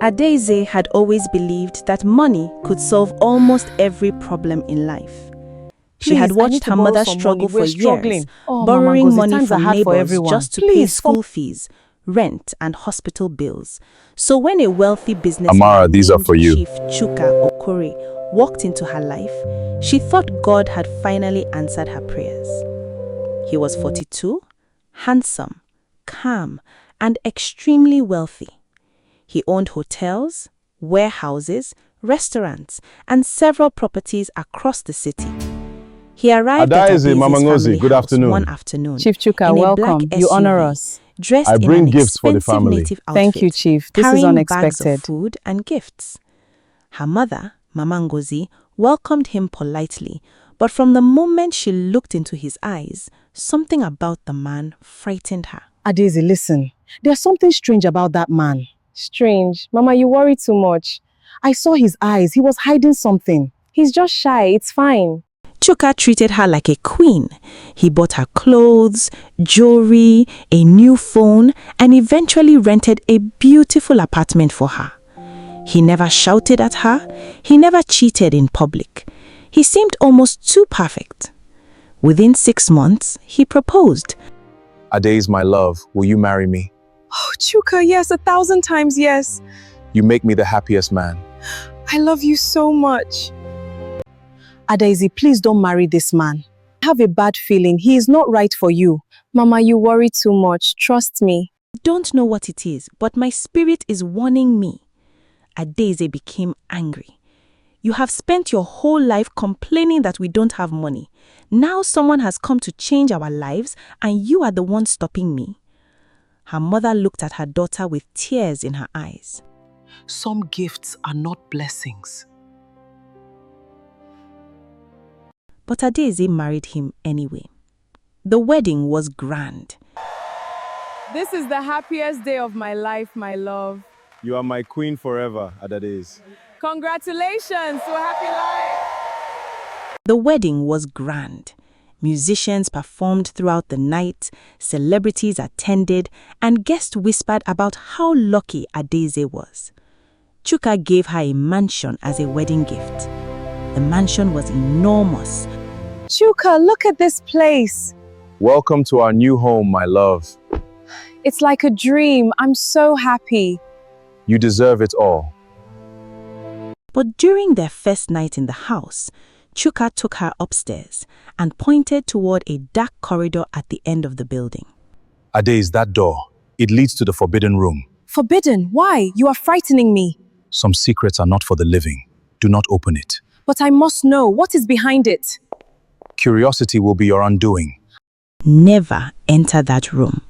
Adaeze had always believed that money could solve almost every problem in life. She had watched her mother struggle for years, borrowing money from neighbors just to pay school fees, rent, and hospital bills. So when a wealthy businessman Amara, these are for you. Chief Chuka Okore walked into her life, she thought God had finally answered her prayers. He was 42, handsome, calm, and extremely wealthy. He owned hotels, warehouses, restaurants, and several properties across the city. He arrived at Adaeze, Adaeze's Mama Ngozi, family good house afternoon. one afternoon. Chief Chuka, in a welcome. black You SUV, honor us. Dressed I bring in an gifts for the expensive family. native outfit, Thank you, Chief. This is carrying unexpected. bags of food and gifts. Her mother, Mama Ngozi, welcomed him politely, but from the moment she looked into his eyes, something about the man frightened her. Adaeze, listen. There's something strange about that man. Strange? Mama, you worry too much. I saw his eyes. He was hiding something. He's just shy. It's fine. Chuka treated her like a queen. He bought her clothes, jewelry, a new phone, and eventually rented a beautiful apartment for her. He never shouted at her. He never cheated in public. He seemed almost too perfect. Within 6 months, he proposed. Adaeze, my love, will you marry me? Oh, Chuka, yes, 1,000 times yes. You make me the happiest man. I love you so much. Adaeze, please don't marry this man. I have a bad feeling. He is not right for you. Mama, you worry too much. Trust me. I don't know what it is, but my spirit is warning me. Adaeze became angry. You have spent your whole life complaining that we don't have money. Now someone has come to change our lives and you are the one stopping me. Her mother looked at her daughter with tears in her eyes. Some gifts are not blessings. But Adaeze married him anyway. The wedding was grand. This is the happiest day of my life, my love. You are my queen forever, Adaeze. Congratulations to a happy life. The wedding was grand. Musicians performed throughout the night, celebrities attended, and guests whispered about how lucky Adaeze was. Chuka gave her a mansion as a wedding gift. The mansion was enormous. Chuka, look at this place. Welcome to our new home, my love. It's like a dream. I'm so happy. You deserve it all. But during their first night in the house, Chuka took her upstairs and pointed toward a dark corridor at the end of the building. Adaeze, that door. It leads to the forbidden room. Forbidden? Why? You are frightening me. Some secrets are not for the living. Do not open it. But I must know. What is behind it? Curiosity will be your undoing. Never enter that room.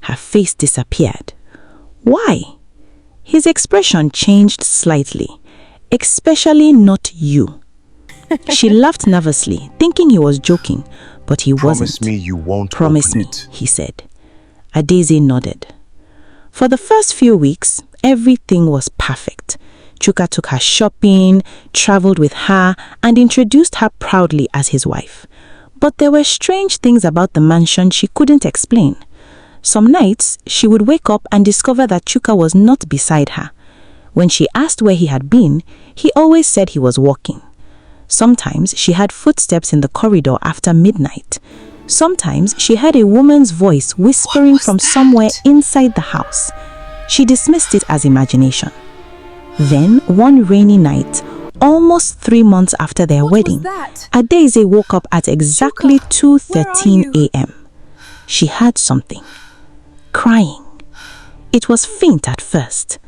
Her face disappeared. Why? His expression changed slightly. Especially not you. She laughed nervously, thinking he was joking, but he wasn't. Promise me you won't Promise open me, it. he said. Adaeze nodded. For the first few weeks, everything was perfect. Chuka took her shopping, traveled with her, and introduced her proudly as his wife. But there were strange things about the mansion she couldn't explain. Some nights, she would wake up and discover that Chuka was not beside her. When she asked where he had been, he always said he was walking. Sometimes she had footsteps in the corridor after midnight. Sometimes she heard a woman's voice whispering from somewhere inside the house. She dismissed it as imagination. Then, one rainy night, almost 3 months after their wedding, Adaeze woke up at exactly 2:13 a.m. She heard something. Crying. It was faint at first.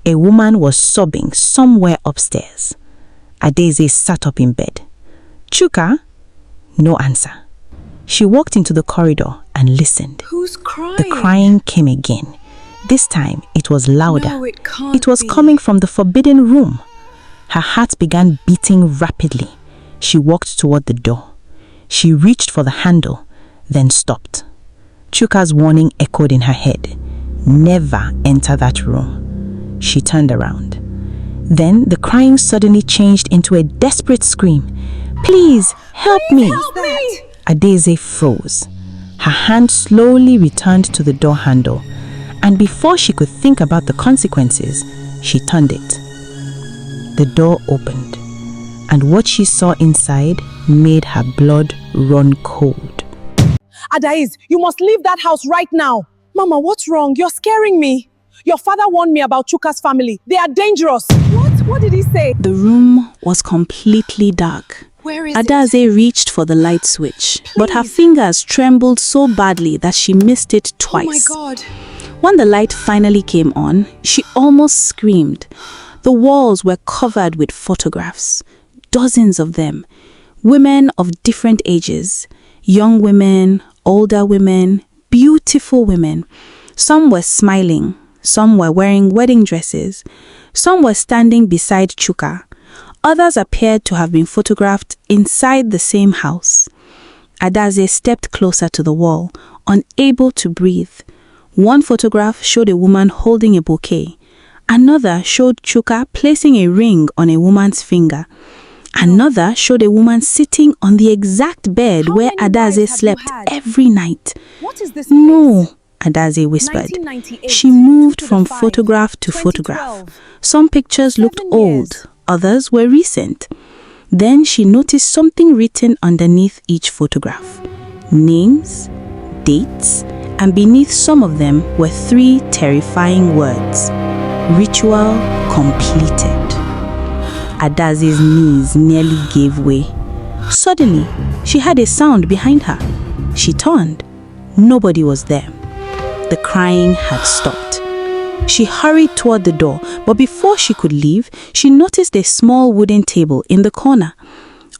A woman was sobbing somewhere upstairs. Adaeze sat up in bed. Chuka? No answer. She walked into the corridor and listened. Who's crying? The crying came again. This time, it was louder. No, it can't It was be. coming from the forbidden room. Her heart began beating rapidly. She walked toward the door. She reached for the handle, then stopped. Chuka's warning echoed in her head. Never enter that room. She turned around. Then the crying suddenly changed into a desperate scream. Please, help me! Help me! Adaeze froze. Her hand slowly returned to the door handle, and before she could think about the consequences, She turned it. The door opened, and what she saw inside made her blood run cold. Adaeze, you must leave that house right now. Mama, what's wrong? You're scaring me. Your father warned me about Chuka's family. They are dangerous. What? What did he say? The room was completely dark. Where is Adaeze reached for the light switch, but her fingers trembled so badly that she missed it twice. Oh my God. When the light finally came on, she almost screamed. The walls were covered with photographs, dozens of them. Women of different ages, young women, older women, beautiful women. Some were smiling, some were wearing wedding dresses, some were standing beside Chuka. Others appeared to have been photographed inside the same house. Adaeze stepped closer to the wall, unable to breathe. One photograph showed a woman holding a bouquet. Another showed Chuka placing a ring on a woman's finger. Another showed a woman sitting on the exact bed where Adaeze slept every night. What is this? No, Adaeze whispered. 1998, She moved from 2005, photograph to 2012. photograph. Some pictures looked 7 old, years. others were recent. Then she noticed something written underneath each photograph. Names, dates, and beneath some of them were 3 terrifying words. Ritual completed. Adaze's knees nearly gave way. Suddenly, she heard a sound behind her. She turned. Nobody was there. The crying had stopped. She hurried toward the door, but before she could leave, she noticed a small wooden table in the corner.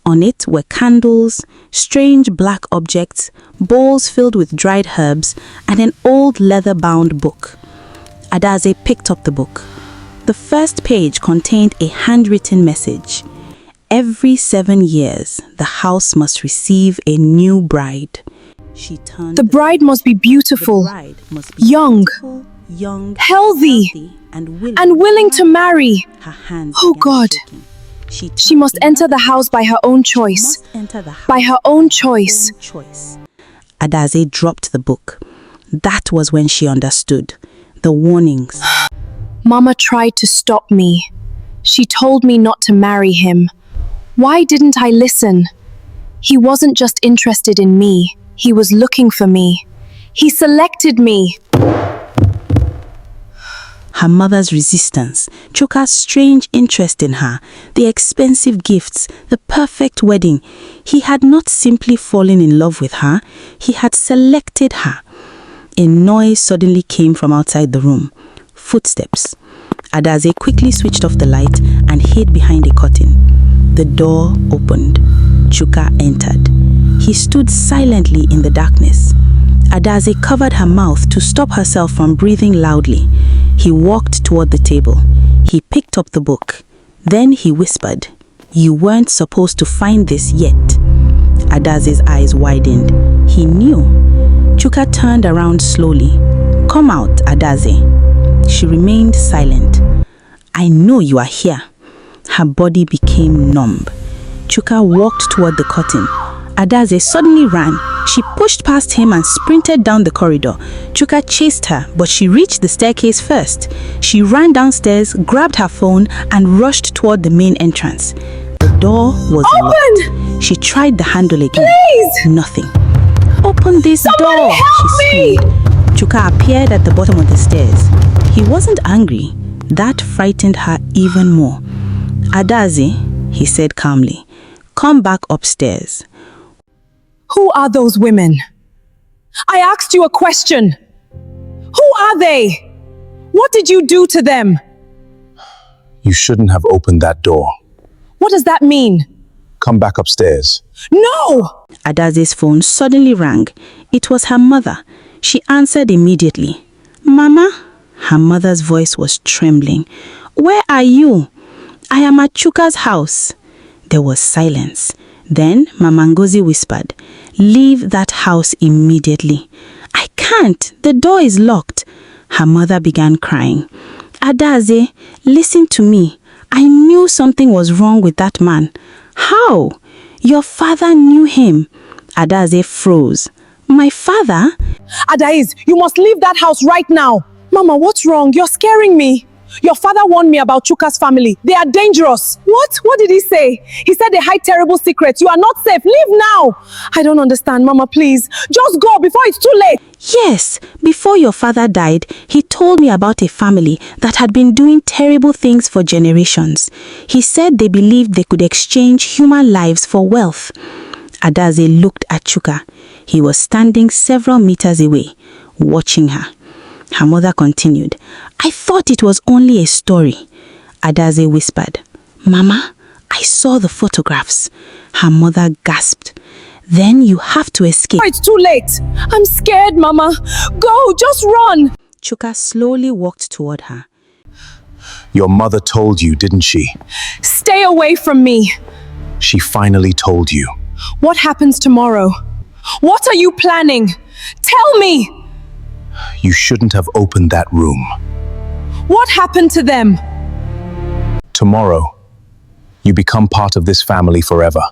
On it were candles, strange black objects, bowls filled with dried herbs, and an old leather-bound book. Adaeze picked up the book. The first page contained a handwritten message. Every 7 years, the house must receive a new bride. She turned. The bride must be beautiful, The bride must be young, beautiful, young, healthy, and willing to marry. Her hands Oh began God. shaking. She must enter the house by her own choice. By her own choice. Adaeze dropped the book. That was when she understood. The warnings. Mama tried to stop me. She told me not to marry him. Why didn't I listen? He wasn't just interested in me. He was looking for me. He selected me. Her mother's resistance, Chuka's strange interest in her, the expensive gifts, the perfect wedding. He had not simply fallen in love with her, he had selected her. A noise suddenly came from outside the room. Footsteps. Adaeze quickly switched off the light and hid behind a curtain. The door opened. Chuka entered. He stood silently in the darkness. Adaeze covered her mouth to stop herself from breathing loudly. He walked toward the table. He picked up the book. Then he whispered, "You weren't supposed to find this yet." Adaze's eyes widened. He knew. Chuka turned around slowly. "Come out, Adaeze." She remained silent. "I know you are here." Her body became numb. Chuka walked toward the curtain. Adaeze suddenly ran. She pushed past him and sprinted down the corridor. Chuka chased her, but she reached the staircase first. She ran downstairs, grabbed her phone, and rushed toward the main entrance. The door was locked. She tried the handle again. Please! Nothing. "Open this door!" she screamed. Chuka appeared at the bottom of the stairs. He wasn't angry. That frightened her even more. "Adaeze," he said calmly, "come back upstairs." Who are those women? I asked you a question. Who are they? What did you do to them? You shouldn't have opened that door. What does that mean? Come back upstairs. No! Adaze's phone suddenly rang. It was her mother. She answered immediately. "Mama?" Her mother's voice was trembling. "Where are you?" "I am at Chuka's house." There was silence. Then Mama Ngozi whispered, "Leave that house immediately." "I can't. The door is locked." Her mother began crying. "Adaeze, listen to me. I knew something was wrong with that man." "How?" "Your father knew him." Adaeze froze. "My father?" Adaeze, you must leave that house right now. Mama, what's wrong? You're scaring me. Your father warned me about Chuka's family. They are dangerous. What? What did he say? He said they hide terrible secrets. You are not safe. Leave now. I don't understand, Mama, please. Just go before it's too late. Yes, before your father died, he told me about a family that had been doing terrible things for generations. He said they believed they could exchange human lives for wealth. Adaeze looked at Chuka. He was standing several meters away, watching her. Her mother continued, I thought it was only a story. Adaeze whispered, Mama, I saw the photographs. Her mother gasped. Then you have to escape. It's too late. I'm scared, Mama. Go, just run. Chuka slowly walked toward her. Your mother told you, didn't she? Stay away from me. She finally told you. What happens tomorrow? What are you planning? Tell me. You shouldn't have opened that room. What happened to them? Tomorrow, you become part of this family forever.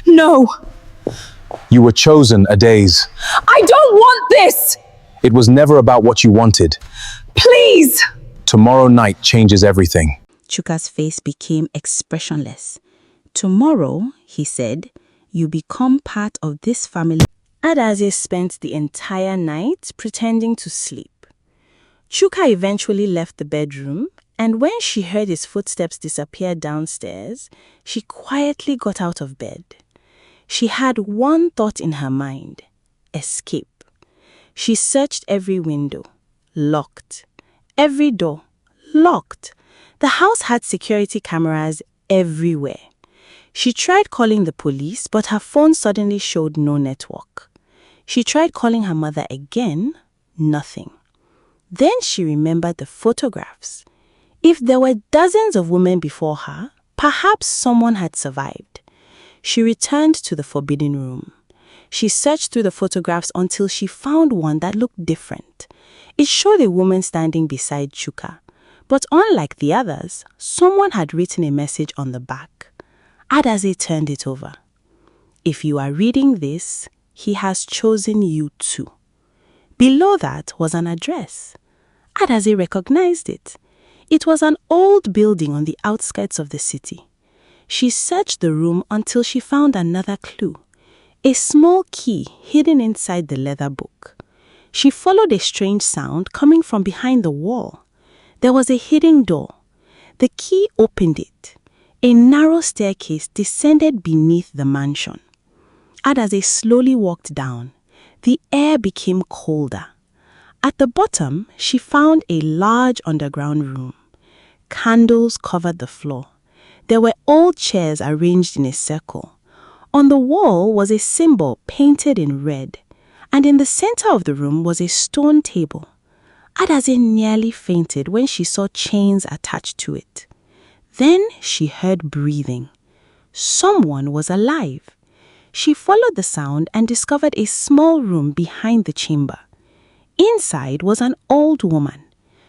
No. You were chosen, Adaeze. I don't want this. It was never about what you wanted. Please. Tomorrow night changes everything. Chuka's face became expressionless. Tomorrow, he said, you become part of this family. Adaeze spent the entire night pretending to sleep. Chuka eventually left the bedroom, and when she heard his footsteps disappear downstairs, she quietly got out of bed. She had one thought in her mind: escape. She searched every window, locked. Every door, locked. The house had security cameras everywhere. She tried calling the police, but her phone suddenly showed no network. She tried calling her mother again, nothing. Then she remembered the photographs. If there were dozens of women before her, perhaps someone had survived. She returned to the forbidden room. She searched through the photographs until she found one that looked different. It showed a woman standing beside Chuka. But unlike the others, someone had written a message on the back. Adaeze turned it over. If you are reading this, he has chosen you too. Below that was an address. Adaeze recognized it. It was an old building on the outskirts of the city. She searched the room until she found another clue. A small key hidden inside the leather book. She followed a strange sound coming from behind the wall. There was a hidden door. The key opened it. A narrow staircase descended beneath the mansion. Adaeze slowly walked down. The air became colder. At the bottom, she found a large underground room. Candles covered the floor. There were old chairs arranged in a circle. On the wall was a symbol painted in red, and in the center of the room was a stone table. Adaeze nearly fainted when she saw chains attached to it. Then she heard breathing. Someone was alive. She followed the sound and discovered a small room behind the chamber. Inside was an old woman.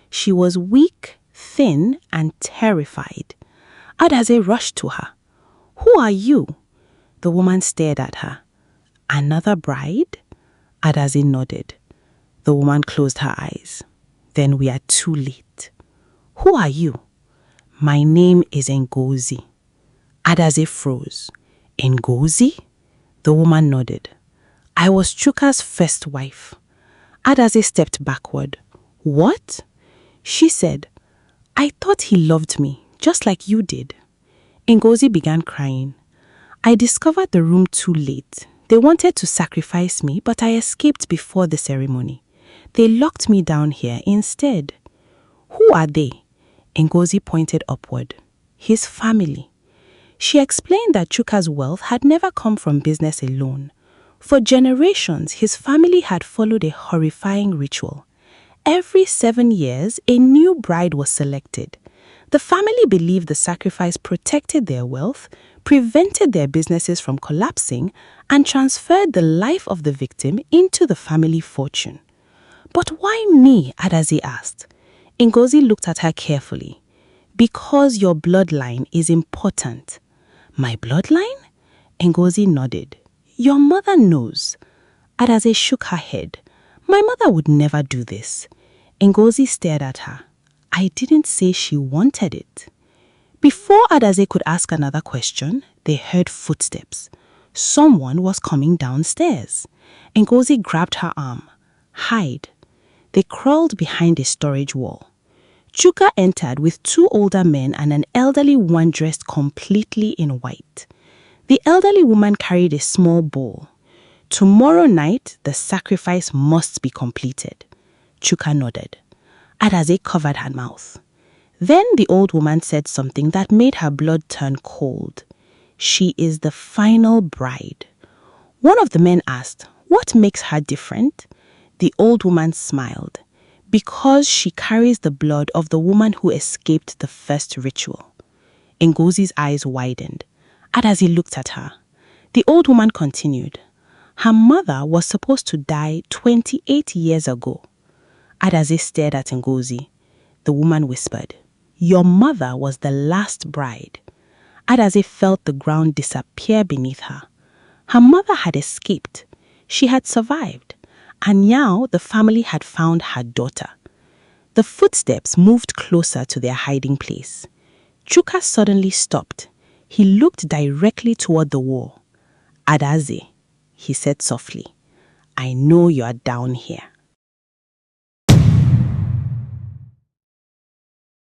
She was weak, thin, and terrified. Adaeze rushed to her. "Who are you?" The woman stared at her. "Another bride?" Adaeze nodded. The woman closed her eyes. "Then we are too late." "Who are you?" "My name is Ngozi." Adaeze froze. "Ngozi?" The woman nodded. "I was Chuka's first wife." Adaeze stepped backward. "What?" She said, "I thought he loved me, just like you did." Ngozi began crying. "I discovered the room too late. They wanted to sacrifice me, but I escaped before the ceremony. They locked me down here instead." "Who are they?" Ngozi pointed upward. "His family." She explained that Chuka's wealth had never come from business alone. For generations, his family had followed a horrifying ritual. Every 7 years, a new bride was selected. The family believed the sacrifice protected their wealth, prevented their businesses from collapsing, and transferred the life of the victim into the family fortune. "But why me?" Adaeze asked. Ngozi looked at her carefully. "Because your bloodline is important." "My bloodline?" Ngozi nodded. "Your mother knows." Adaeze shook her head. "My mother would never do this." Ngozi stared at her. I didn't say she wanted it. Before Adaeze could ask another question, they heard footsteps. Someone was coming downstairs. Ngozi grabbed her arm. Hide. They crawled behind a storage wall. Chuka entered with 2 older men and an elderly one dressed completely in white. The elderly woman carried a small bowl. Tomorrow night, the sacrifice must be completed. Chuka nodded. Adaeze covered her mouth. Then the old woman said something that made her blood turn cold. She is the final bride. One of the men asked, "What makes her different?" The old woman smiled. Because she carries the blood of the woman who escaped the first ritual. Ngozi's eyes widened. Adaeze looked at her. The old woman continued. Her mother was supposed to die 28 years ago. Adaeze stared at Ngozi. The woman whispered, "Your mother was the last bride." Adaeze felt the ground disappear beneath her. Her mother had escaped. She had survived. And now the family had found her daughter. The footsteps moved closer to their hiding place. Chuka suddenly stopped. He looked directly toward the wall. "Adaeze," he said softly, "I know you are down here."